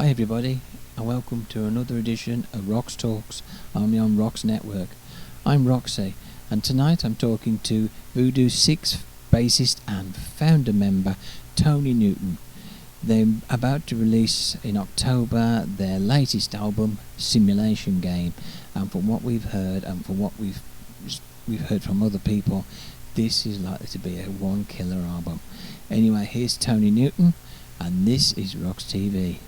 Hi everybody, and welcome to another edition of ROX Talks on the ROX Network. I'm Roxy, and tonight I'm talking to Voodoo Six bassist and founder member Tony Newton. They're about to release in October their latest album, Simulation Game, and from what we've heard and from what we've heard from other people, this is likely to be a one killer album. Anyway, here's Tony Newton, and this is ROX TV.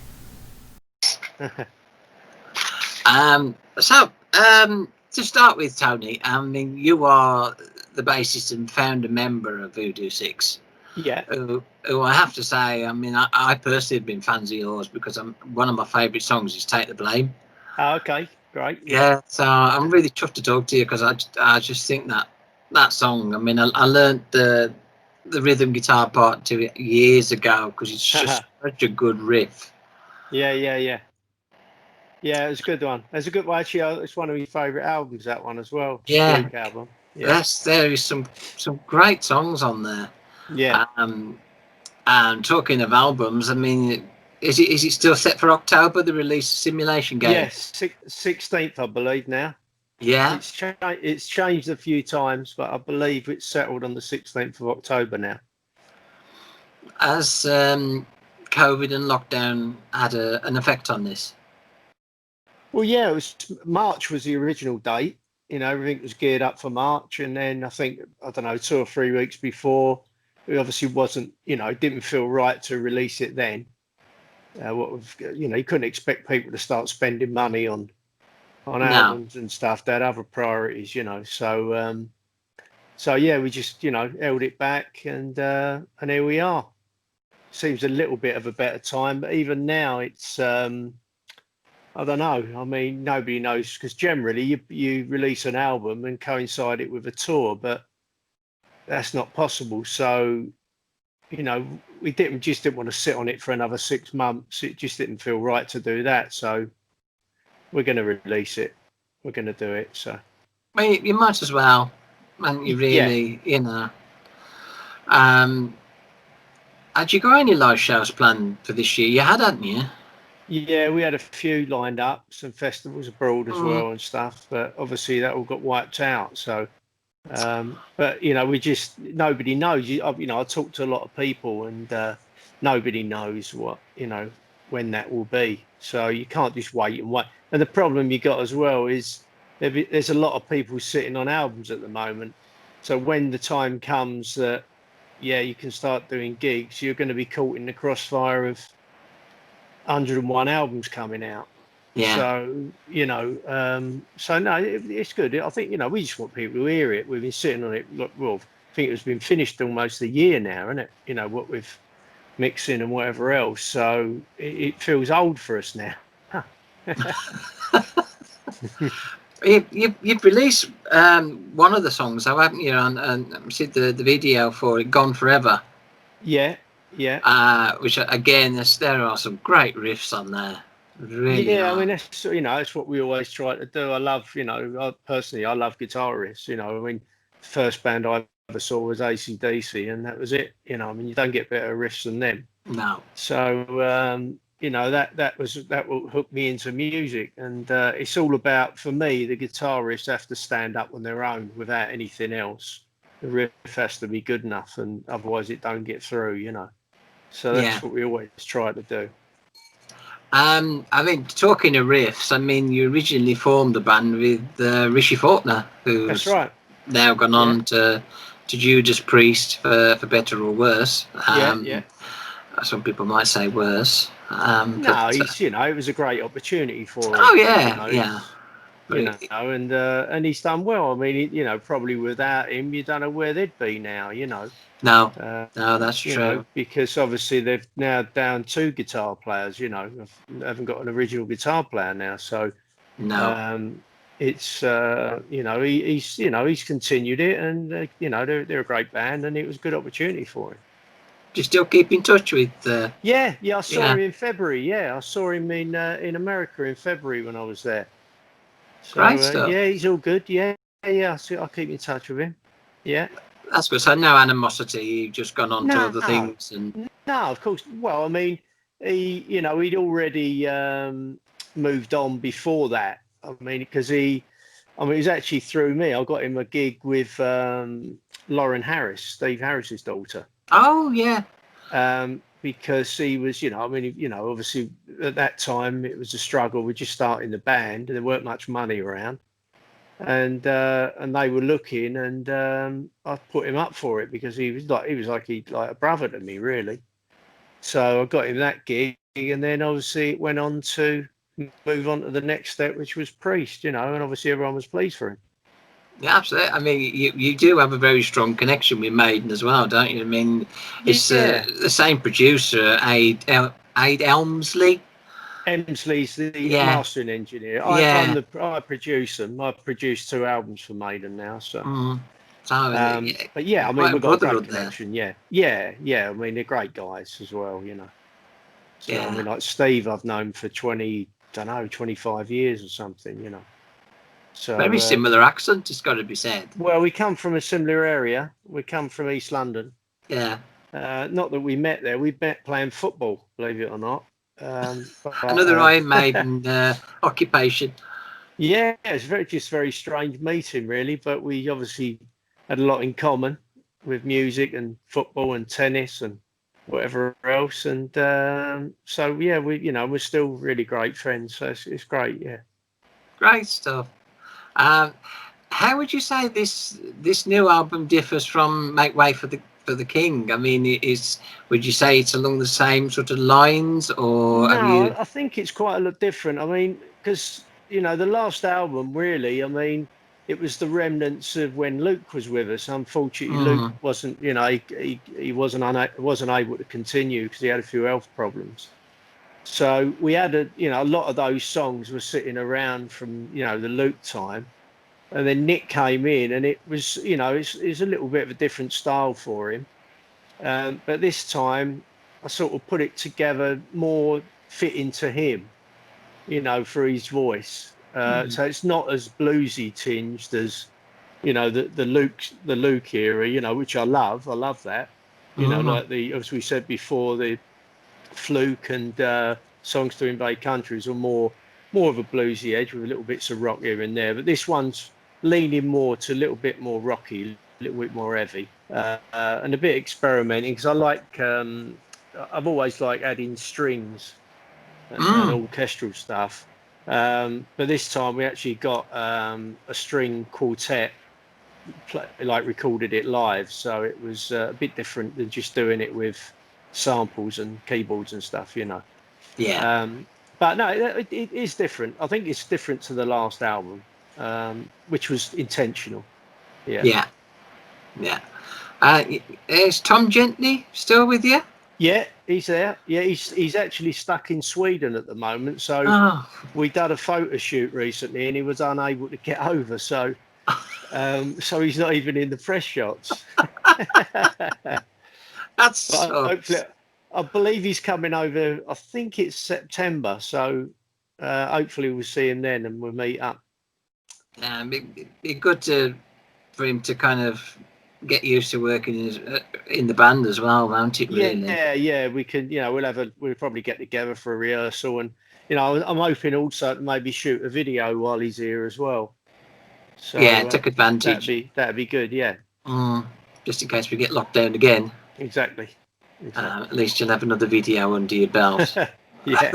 To start with, Tony, I mean, you are the bassist and founder member of Voodoo Six. Yeah. Who I have to say, I mean, I personally have been fans of yours because one of my favourite songs is Take the Blame. Oh, okay, great. Yeah, so I'm really chuffed to talk to you because I just think that song, I mean, I learnt the rhythm guitar part to it years ago because it's just such a good riff. Yeah, it was a good one. It's a good one. Actually, it's one of my favourite albums, that one as well. Yeah. Great album. Yeah. Yes, there is some great songs on there. Yeah. And talking of albums, I mean, is it still set for October, the release of Simulation Game? Yes, 16th, I believe now. Yeah. It's changed a few times, but I believe it's settled on the 16th of October now. Has COVID and lockdown had an effect on this? Well, yeah, March was the original date. You know, everything was geared up for March, and then I think, I don't know, 2 or 3 weeks before, it obviously wasn't, you know, it didn't feel right to release it then. You couldn't expect people to start spending money on albums and stuff. They had other priorities, you know. So yeah, we just, you know, held it back, and here we are. Seems a little bit of a better time, but even now, it's I don't know. I mean, nobody knows, because generally you release an album and coincide it with a tour, but that's not possible. So, you know, we just didn't want to sit on it for another 6 months. It just didn't feel right to do that. So we're going to release it. We're going to do it. So, well, you might as well, and you really, you know. Had you got any live shows planned for this year? You had, hadn't you? Yeah, we had a few lined up, some festivals abroad as well and stuff, but obviously that all got wiped out. So, but you know, nobody knows. You know, I talk to a lot of people, and nobody knows what, you know, when that will be. So you can't just wait and wait. And the problem you got as well is there's a lot of people sitting on albums at the moment. So when the time comes that, yeah, you can start doing gigs, you're going to be caught in the crossfire of 101 albums coming out. Yeah. So, you know, so no, it's good. I think, you know, we just want people to hear it. We've been sitting on it. Well, I think it's been finished almost a year now, isn't it? You know, what with mixing and whatever else. So it feels old for us now. You've released one of the songs, haven't you? And see the video for it, Gone Forever. Yeah. Which again, there are some great riffs on there. Really. Yeah, I mean, that's, you know, that's what we always try to do. I love, you know, personally, I love guitar riffs. You know, I mean, the first band I ever saw was AC/DC, and that was it. You know, I mean, you don't get better riffs than them. No. So, you know, that will hook me into music, and it's all about, for me, the guitar riffs have to stand up on their own without anything else. The riff has to be good enough, and otherwise it don't get through. You know. So that's what we always try to do. I mean, talking of riffs, I mean, you originally formed the band with Rishi Faulkner, who's that's right. Now gone on to Judas Priest for better or worse. Yeah. Some people might say worse. No, you know, it was a great opportunity for him. Oh yeah, you know, yeah. You know, and he's done well. I mean, you know, probably without him, you don't know where they'd be now. You know. No, that's true. You know, because obviously they've now down 2 guitar players. You know, they haven't got an original guitar player now. So no, it's you know, he's continued it, and you know, they're a great band, and it was a good opportunity for him. Do you still keep in touch with? Yeah, I saw him in February. Yeah, I saw him in America in February when I was there. So, great stuff. Yeah, he's all good. Yeah. I'll keep in touch with him. Yeah. That's good. So no animosity. You've just gone on to other things, and no, of course. Well, I mean, he'd already moved on before that. I mean, because it was actually through me. I got him a gig with Lauren Harris, Steve Harris's daughter. Oh yeah. Because he was, obviously at that time it was a struggle with just starting the band. There weren't much money around, and they were looking, and I put him up for it because he was like a brother to me, really. So I got him that gig, and then obviously it went on to move on to the next step, which was Priest, and obviously everyone was pleased for him. Yeah, absolutely. I mean, you do have a very strong connection with Maiden as well, don't you? I mean, it's the same producer, Aid Elmsley. Emsley's the mastering engineer. I produce them. I've produced 2 albums for Maiden now, so. But yeah, I mean, we've got a great connection. Yeah. I mean, they're great guys as well, So, I mean, like Steve, I've known for 25 years or something, So very similar accent, it's got to be said. Well, we come from a similar area. We come from East London. Yeah. Not that we met there. We met playing football, believe it or not. Another Iron Maiden occupation. Yeah, it's very strange meeting, really. But we obviously had a lot in common with music and football and tennis and whatever else. And so yeah, we're still really great friends. So it's great. Yeah. Great stuff. How would you say this new album differs from Make Way for the King? I mean, would you say it's along the same sort of lines, or no? I think it's quite a lot different. I mean, because the last album, really, I mean, it was the remnants of when Luke was with us. Unfortunately, Luke wasn't. He wasn't able to continue because he had a few health problems. So we had a lot of those songs were sitting around from the Luke time, and then Nick came in, and it was it's a little bit of a different style for him, but this time I sort of put it together more fitting to him, for his voice. So it's not as bluesy tinged as the Luke era, which I love. I love that, like as we said before, the Fluke and Songs to Invade Countries are more of a bluesy edge with a little bits of rock here and there, but this one's leaning more to a little bit more rocky, a little bit more heavy, and a bit experimenting, because I like I've always liked adding strings and orchestral stuff, but this time we actually got a string quartet, recorded it live, so it was a bit different than just doing it with samples and keyboards and stuff, Yeah. But no, it is different. I think it's different to the last album, which was intentional. Yeah. Is Tom Gently still with you? Yeah, he's there. Yeah, he's actually stuck in Sweden at the moment. So we did a photo shoot recently, and he was unable to get over. So he's not even in the press shots. Hopefully, I believe he's coming over. I think it's September, so hopefully we'll see him then and we'll meet up. Yeah, it'd be good for him to kind of get used to working in the band as well, won't it? Really? Yeah. We can. We'll probably get together for a rehearsal, and I'm hoping also to maybe shoot a video while he's here as well. So take advantage. That'd be good. Yeah. Just in case we get locked down again. Exactly. At least you'll have another video under your belt. Yeah.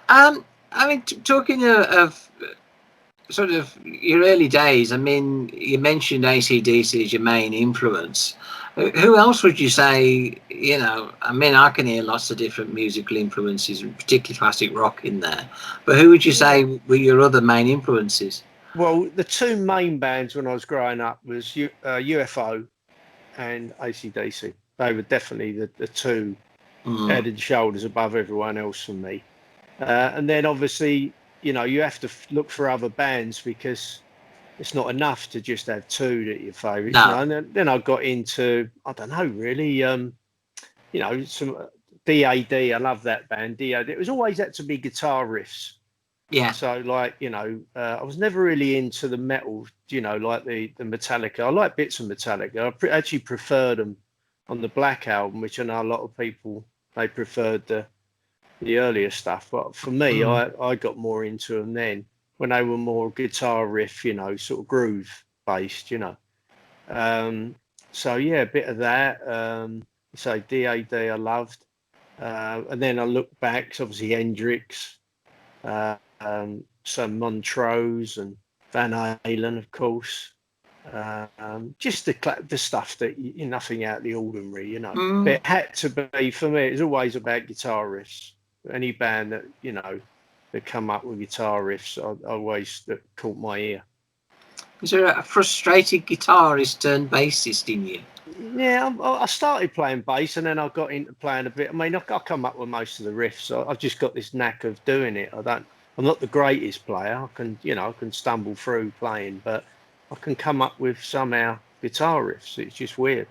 I mean, talking of sort of your early days, I mean, you mentioned AC/DC as your main influence. Who else would you say, I mean, I can hear lots of different musical influences, particularly classic rock in there. But who would you say were your other main influences? Well, the 2 main bands when I was growing up was UFO and AC/DC. They were definitely the 2 head and shoulders above everyone else for me. And then obviously, you have to look for other bands because it's not enough to just have 2 that you're favourite. No. And then I got into, I don't know, really, some DAD. I love that band. DAD. It was always had to be guitar riffs. Yeah. So I was never really into the metal, like the Metallica. I like bits of Metallica. I actually prefer them on the Black album, which I know a lot of people, they preferred the earlier stuff. But for me, I got more into them then when they were more guitar riff, you know, sort of groove based, you know. So yeah, a bit of that. So DAD I loved. And then I look back, so obviously Hendrix, some Montrose and Van Halen, of course. Just the stuff that nothing out of the ordinary, you know. But it had to be, for me, it was always about guitar riffs. Any band that, you know, that come up with guitar riffs, I always that caught my ear. Is there a frustrated guitarist turned bassist in you? Yeah, I started playing bass and then I got into playing a bit. I mean, I come up with most of the riffs. I've just got this knack of doing it. I'm not the greatest player. I can stumble through playing, but I can come up with somehow guitar riffs. It's just weird.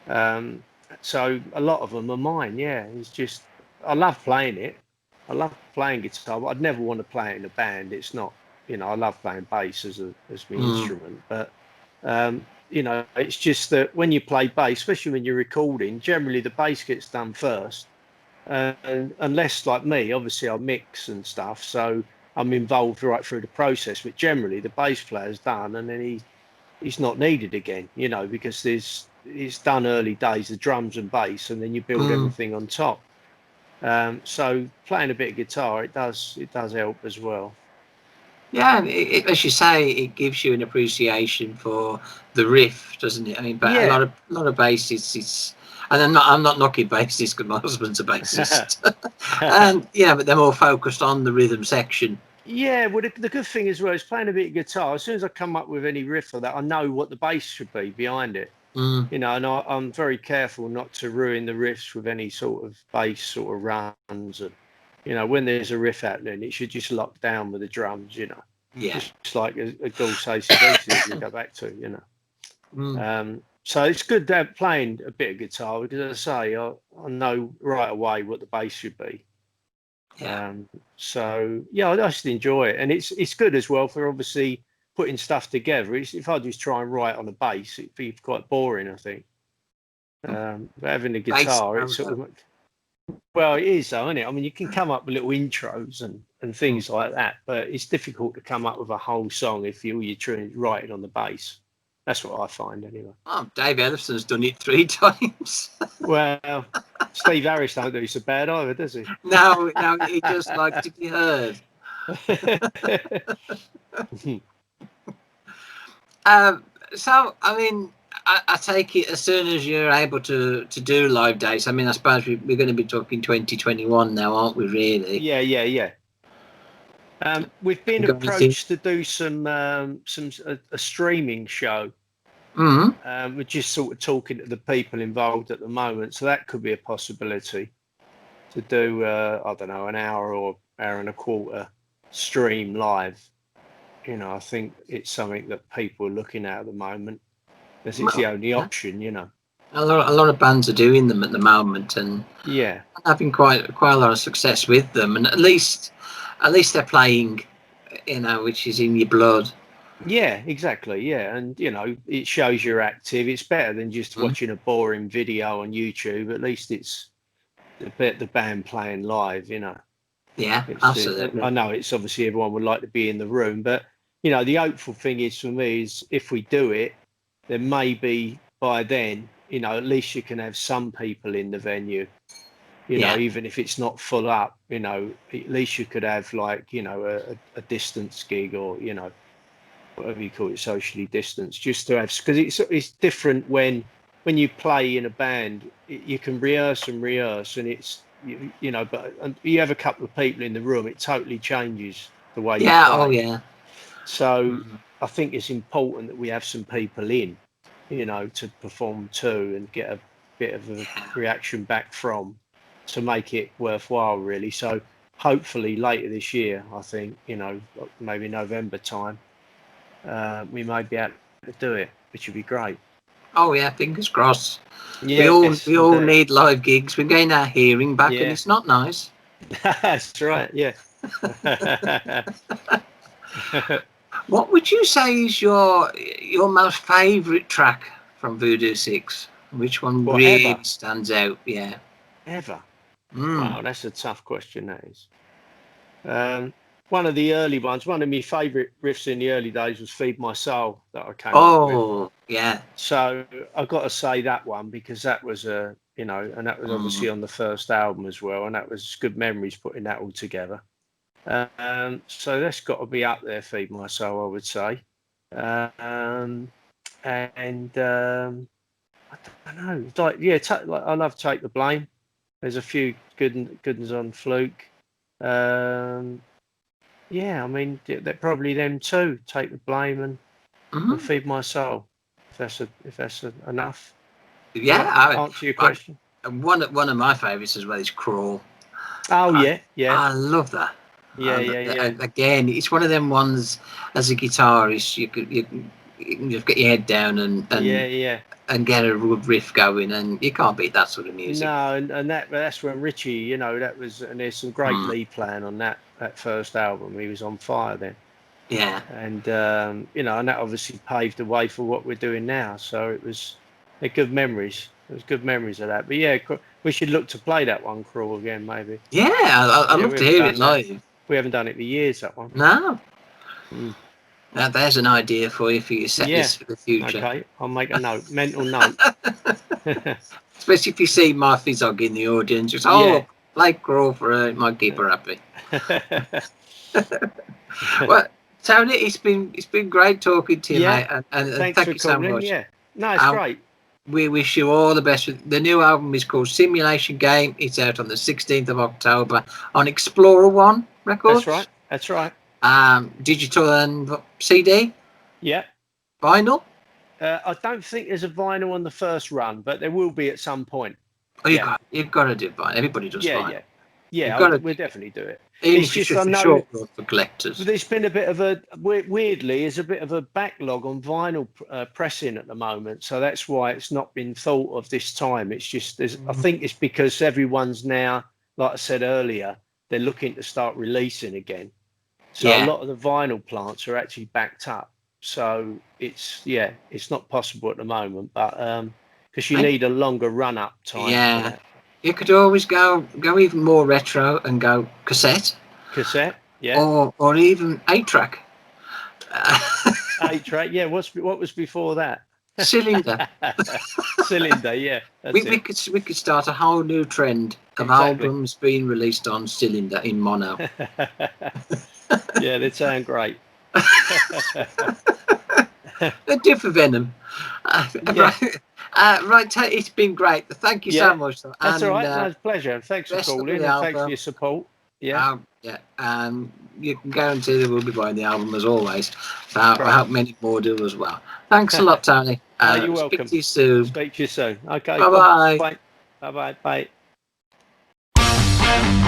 So a lot of them are mine. Yeah, it's just I love playing it. I love playing guitar, but I'd never want to play it in a band. It's not, I love playing bass as my instrument, but it's just that when you play bass, especially when you're recording, generally the bass gets done first. And unless, like me, obviously I mix and stuff, so I'm involved right through the process. But generally, the bass player's done, and then he's not needed again, because it's done early days, the drums and bass, and then you build everything on top. So playing a bit of guitar, it does help as well. Yeah, as you say, it gives you an appreciation for the riff, doesn't it? I mean, but Yeah. a lot of bassists, and I'm not knocking bassists because my husband's a bassist, and but they're more focused on the rhythm section. Yeah, well, the good thing as well is playing a bit of guitar. As soon as I come up with any riff for that, I know what the bass should be behind it. And I'm very careful not to ruin the riffs with any sort of bass sort of runs. And when there's a riff happening, it should just lock down with the drums. Yeah, just like a Dulce AC/DC you go back to. So it's good that playing a bit of guitar because, as I say, I know right away what the bass should be. Yeah. So yeah, I just enjoy it, and it's good as well for obviously putting stuff together. If I just try and write on a bass, it'd be quite boring, I think. But having a guitar, it's sort of well, it is though, isn't it? I mean, you can come up with little intros and things like that, but it's difficult to come up with a whole song if you're trying to write it on the bass. That's what I find anyway. Oh, Dave Ellison's done it 3 times. Well, Steve Harris don't do so bad either, does he? No, he just likes to be heard. So, I mean, I take it as soon as you're able to do live dates. I mean, I suppose we're going to be talking 2021 now, aren't we, really? Yeah. We've been approached to do a streaming show. We're just sort of talking to the people involved at the moment, so that could be a possibility to do, I don't know, an hour or hour and a quarter stream live. I think it's something that people are looking at the moment, as it's the only option. A lot of bands are doing them at the moment, and having quite a lot of success with them, and at least they're playing, which is in your blood. Yeah, exactly. Yeah, and it shows you're active. It's better than just watching a boring video on YouTube. At least it's the band playing live. Yeah, absolutely. I know it's obviously everyone would like to be in the room, but the hopeful thing is for me is if we do it, then maybe by then, at least you can have some people in the venue. Even if it's not full up, at least you could have like, a distance gig or, whatever you call it, socially distanced, just to have, because it's different when you play in a band. You can rehearse and it's, but you have a couple of people in the room, it totally changes the way you play. Oh yeah. So I think it's important that we have some people in, to perform to and get a bit of a reaction back from, to make it worthwhile, really. So hopefully later this year, I think, maybe November time, we may be able to do it, which would be great. Oh yeah, fingers crossed. Yes, we all need live gigs. We're getting our hearing back, and it's not nice. That's right. Yeah. What would you say is your most favourite track from Voodoo Six? Which one Or really ever? stands out? Yeah. Ever? Mm. Wow, that's a tough question, that is. One of the early ones, one of my favourite riffs in the early days was Feed My Soul that I came up with. Oh, yeah. So I've got to say that one, because that was and that was obviously on the first album as well, and that was good memories putting that all together. So that's got to be up there, Feed My Soul, I would say. And I don't know, like, yeah, I love Take the Blame. There's a few good ones on Fluke. Yeah, I mean, they're probably them too. Take the Blame and Feed My Soul. If that's enough. Yeah. Answer your question. One of my favourites as well is Crawl. Oh, yeah. I love that. Yeah. Again, it's one of them ones. As a guitarist, you can just get your head down and and get a good riff going, and you can't beat that sort of music. No, and that's when Richie, that was, and there's some great lead playing on that first album. He was on fire then. Yeah. And and that obviously paved the way for what we're doing now. So they're good memories. There's good memories of that. But yeah, we should look to play that one, Crawl, again, maybe. Yeah, I'd love to hear it live. We haven't done it for years, that one. No. Now there's an idea for you for your set list for the future. Okay, I'll make a note, mental note. Especially if you see my Fizzog in the audience, just play Crawl for her, it might keep her happy. Well, Tony, it's been great talking to you, mate, and thank you so much. Yeah, no, it's great. We wish you all the best. The new album is called Simulation Game. It's out on the 16th of October on Explorer One Records. That's right. Digital and CD? Yeah. Vinyl? I don't think there's a vinyl on the first run, but there will be at some point. Oh, you've got to do vinyl. Everybody does vinyl. Yeah, we'll definitely do it. Even if it's just a short run for collectors. There's been a bit of there's a bit of a backlog on vinyl pressing at the moment, so that's why it's not been thought of this time. It's just, I think it's because everyone's now, like I said earlier, they're looking to start releasing again. So a lot of the vinyl plants are actually backed up. So it's not possible at the moment, but because you need a longer run up time. Yeah. For that. You could always go even more retro and go cassette. Cassette, yeah. Or even 8-track. 8-track, yeah. What was before that? Cylinder. Cylinder, yeah. We could start a whole new trend of albums being released on cylinder in mono. Yeah, they sound great. They're different Venom. Right, it's been great. Thank you so much. That's all right. No, it's a pleasure. Thanks for calling and thanks for your support. Yeah. You can guarantee that we'll be buying the album as always. So I hope many more do as well. Thanks a lot, Tony. You're welcome. Speak to you soon. Speak to you soon. Okay. Bye-bye. Bye. Bye. Bye.